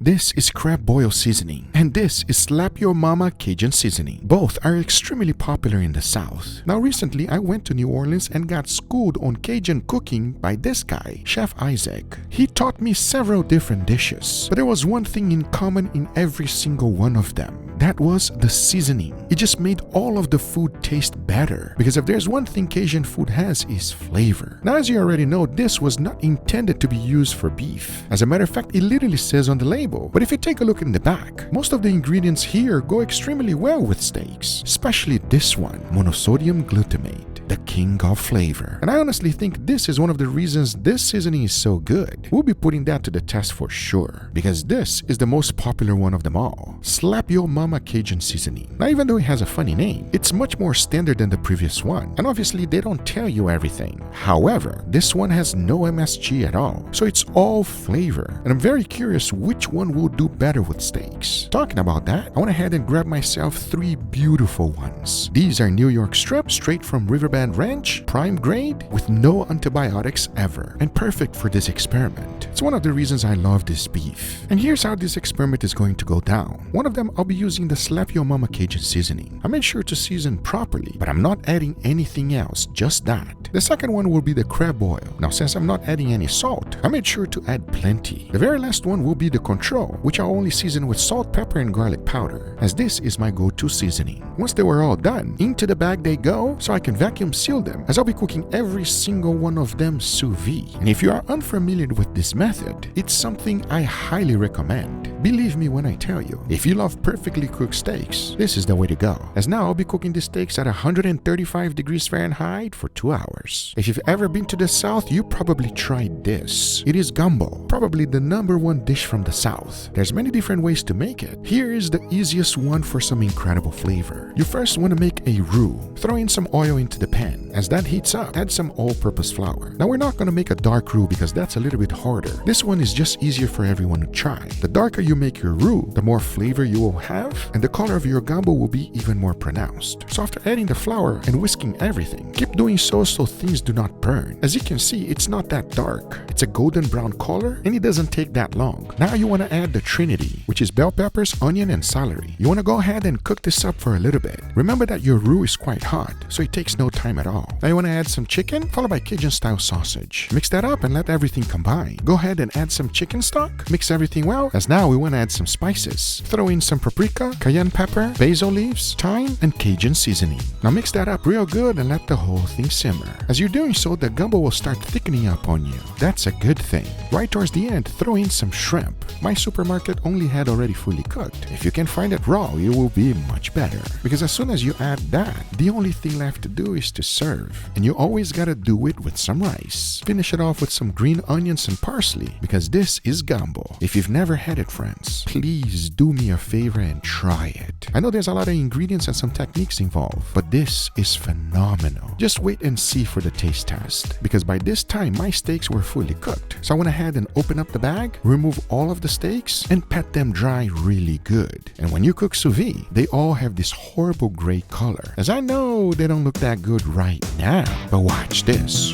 This is crab boil seasoning, and this is Slap Your Mama Cajun seasoning. Both are extremely popular in the South. Now recently, I went to New Orleans and got schooled on Cajun cooking by this guy, Chef Isaac. He taught me several different dishes, but there was one thing in common in every single one of them. That was the seasoning. It just made all of the food taste better, because if there's one thing Cajun food has is flavor. Now, as you already know, this was not intended to be used for beef. As a matter of fact, it literally says on the label. But if you take a look in the back, most of the ingredients here go extremely well with steaks, especially this one, monosodium glutamate, the king of flavor. And I honestly think this is one of the reasons this seasoning is so good. We'll be putting that to the test for sure, because this is the most popular one of them all. Slap Your Mama Cajun seasoning. Now, even though it has a funny name, it's much more standard than the previous one, and obviously they don't tell you everything. However, this one has no MSG at all, so it's all flavor, and I'm very curious which one will do better with steaks. Talking about that, I went ahead and grabbed myself 3 beautiful ones. These are New York strip, straight from Riverbend Ranch, prime grade, with no antibiotics ever, and perfect for this experiment. It's one of the reasons I love this beef. And here's how this experiment is going to go down. One of them, I'll be using the Slap Your Mama Cajun seasoning. I made sure to season properly, but I'm not adding anything else, just that. The second one will be the crab boil. Now, since I'm not adding any salt, I made sure to add plenty. The very last one will be the control, which I'll only season with salt, pepper, and garlic powder, as this is my go-to seasoning. Once they were all done, into the bag they go, so I can vacuum seal them, as I'll be cooking every single one of them sous vide. And if you are unfamiliar with this method, it's something I highly recommend. Believe me when I tell you, if you love perfectly cooked steaks, this is the way to go. As now I'll be cooking the steaks at 135 degrees Fahrenheit for 2 hours. If you've ever been to the South, you probably tried this. It is gumbo, probably the #1 dish from the South. There's many different ways to make it. Here is the easiest one for some incredible flavor. You first want to make a roux. Throw in some oil into the pan. As that heats up, add some all-purpose flour. Now, we're not going to make a dark roux because that's a little bit harder. This one is just easier for everyone to try. The darker you make your roux, the more flavor you will have, and the color of your gumbo will be even more pronounced. So after adding the flour and whisking everything, keep doing so things do not burn. As you can see, it's not that dark. It's a golden brown color, and it doesn't take that long. Now you want to add the trinity, which is bell peppers, onion, and celery. You want to go ahead and cook this up for a little bit. Remember that your roux is quite hot, so it takes no time at all. Now you want to add some chicken, followed by Cajun-style sausage. Mix that up and let everything combine. Go ahead and add some chicken stock. Mix everything well, as now we want to add some spices. Throw in some paprika, cayenne pepper, basil leaves, thyme, and Cajun seasoning. Now mix that up real good and let the whole thing simmer. As you're doing so, the gumbo will start thickening up on you. That's a good thing. Right towards the end, throw in some shrimp. My supermarket only had already fully cooked. If you can find it raw, it will be much better. Because as soon as you add that, the only thing left to do is to serve. And you always gotta do it with some rice. Finish it off with some green onions and parsley, because this is gumbo. If you've never had it, friends, please do me a favor and try it. I know there's a lot of ingredients and some techniques involved, but this is phenomenal. Just wait and see for the taste test, because by this time my steaks were fully cooked. So I went ahead and opened up the bag, remove all of the steaks, and pat them dry really good. And when you cook sous vide, they all have this horrible gray color. As I know they don't look that good right now, but watch this.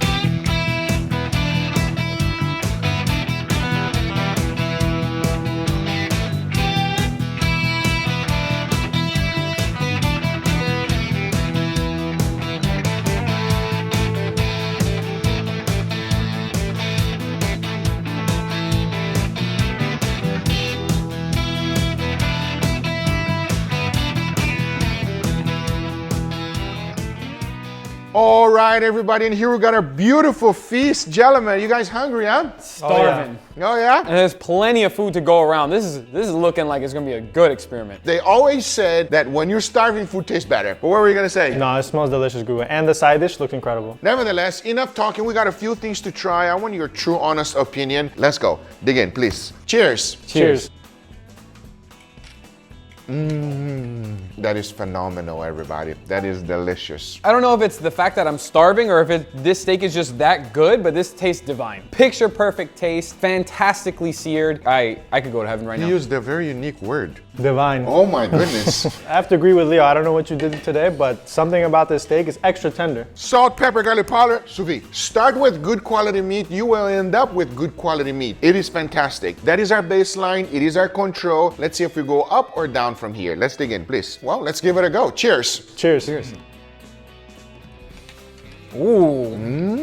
All right, everybody, and here we got our beautiful feast. Gentlemen, you guys hungry, huh? Starving. Oh, yeah? And there's plenty of food to go around. This is looking like it's gonna be a good experiment. They always said that when you're starving, food tastes better. But what were you gonna say? No, it smells delicious, Gumbo. And the side dish looks incredible. Nevertheless, enough talking. We got a few things to try. I want your true, honest opinion. Let's go. Dig in, please. Cheers. Cheers. That is phenomenal, everybody. That is delicious. I don't know if it's the fact that I'm starving or if this steak is just that good, but this tastes divine. Picture perfect taste, fantastically seared. I could go to heaven right now. You used a very unique word. Divine. Oh my goodness. I have to agree with Leo. I don't know what you did today, but something about this steak is extra tender. Salt, pepper, garlic powder, sous vide. Start with good quality meat. You will end up with good quality meat. It is fantastic. That is our baseline. It is our control. Let's see if we go up or down from here. Let's dig in, please. Well, let's give it a go. Cheers. Cheers. Cheers. Ooh.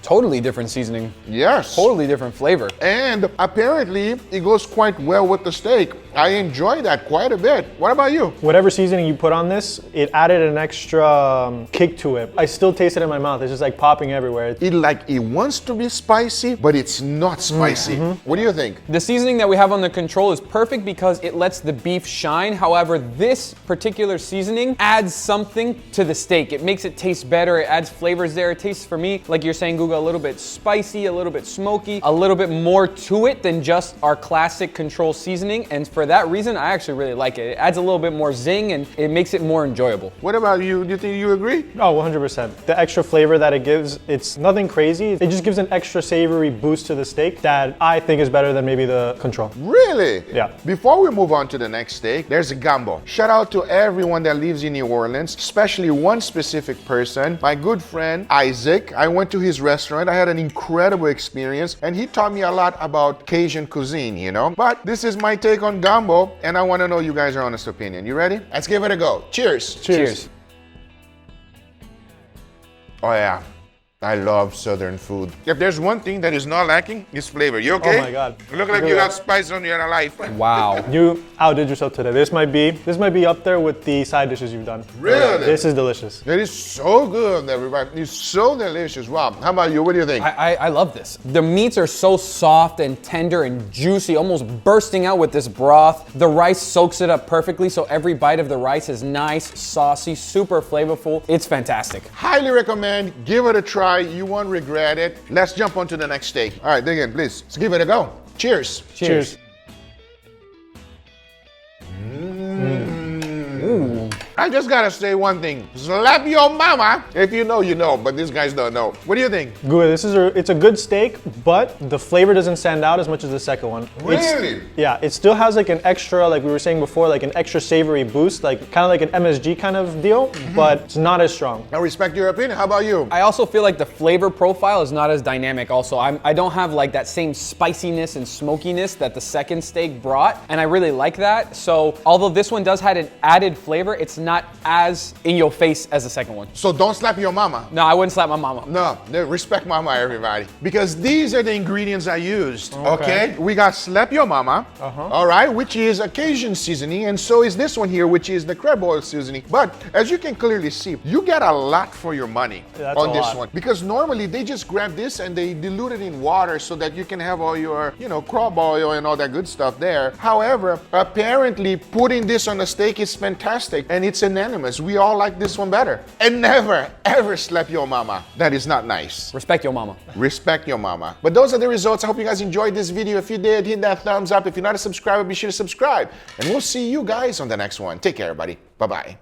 Totally different seasoning. Yes. Totally different flavor. And apparently, it goes quite well with the steak. I enjoy that quite a bit. What about you? Whatever seasoning you put on this, it added an extra kick to it. I still taste it in my mouth. It's just like popping everywhere. It wants to be spicy, but it's not spicy. What do you think? The seasoning that we have on the control is perfect because it lets the beef shine. However, this particular seasoning adds something to the steak. It makes it taste better. It adds flavors there. It tastes, for me, like you're saying, Guga, a little bit spicy, a little bit smoky, a little bit more to it than just our classic control seasoning. And for that reason, I actually really like it. It adds a little bit more zing and it makes it more enjoyable. What about you? Do you think you agree? Oh, 100%. The extra flavor that it gives, it's nothing crazy. It just gives an extra savory boost to the steak that I think is better than maybe the control. Really? Yeah. Before we move on to the next steak, there's a Gumbo. Shout out to everyone that lives in New Orleans, especially one specific person, my good friend, Isaac. I went to his restaurant. I had an incredible experience and he taught me a lot about Cajun cuisine, you know? But this is my take on Gumbo and I want to know you guys' honest opinion. You ready? Let's give it a go. Cheers. Cheers. Oh yeah. I love Southern food. If there's one thing that is not lacking, it's flavor. You okay? Oh my God. You look like you got spice on your life. Wow. You outdid yourself today. This might be up there with the side dishes you've done. Really? This is delicious. It is so good, everybody. It's so delicious. Wow. How about you? What do you think? I love this. The meats are so soft and tender and juicy, almost bursting out with this broth. The rice soaks it up perfectly, so every bite of the rice is nice, saucy, super flavorful. It's fantastic. Highly recommend. Give it a try. You won't regret it. Let's jump on to the next steak. All right, dig in, please. Let's give it a go. Cheers. Cheers. I just gotta say one thing. Slap your mama. If you know, you know, but these guys don't know. What do you think? Good. It's a good steak, but the flavor doesn't stand out as much as the second one. Really? Yeah, it still has like an extra, like we were saying before, like an extra savory boost, like kind of like an MSG kind of deal, but it's not as strong. I respect your opinion. How about you? I also feel like the flavor profile is not as dynamic also. I don't have like that same spiciness and smokiness that the second steak brought, and I really like that. So although this one does have an added flavor, it's not as in your face as the second one. So don't slap your mama. No, I wouldn't slap my mama. No, respect mama, everybody. Because these are the ingredients I used, okay? We got slap your mama, all right, which is a Cajun seasoning, and so is this one here, which is the crab oil seasoning. But as you can clearly see, you get a lot for your money on this one. Because normally they just grab this and they dilute it in water so that you can have all your, crab oil and all that good stuff there. However, apparently putting this on a steak is fantastic and it's unanimous. We all like this one better. And never, ever slap your mama. That is not nice. Respect your mama. Respect your mama. But those are the results. I hope you guys enjoyed this video. If you did, hit that thumbs up. If you're not a subscriber, be sure to subscribe. And we'll see you guys on the next one. Take care, everybody. Bye-bye.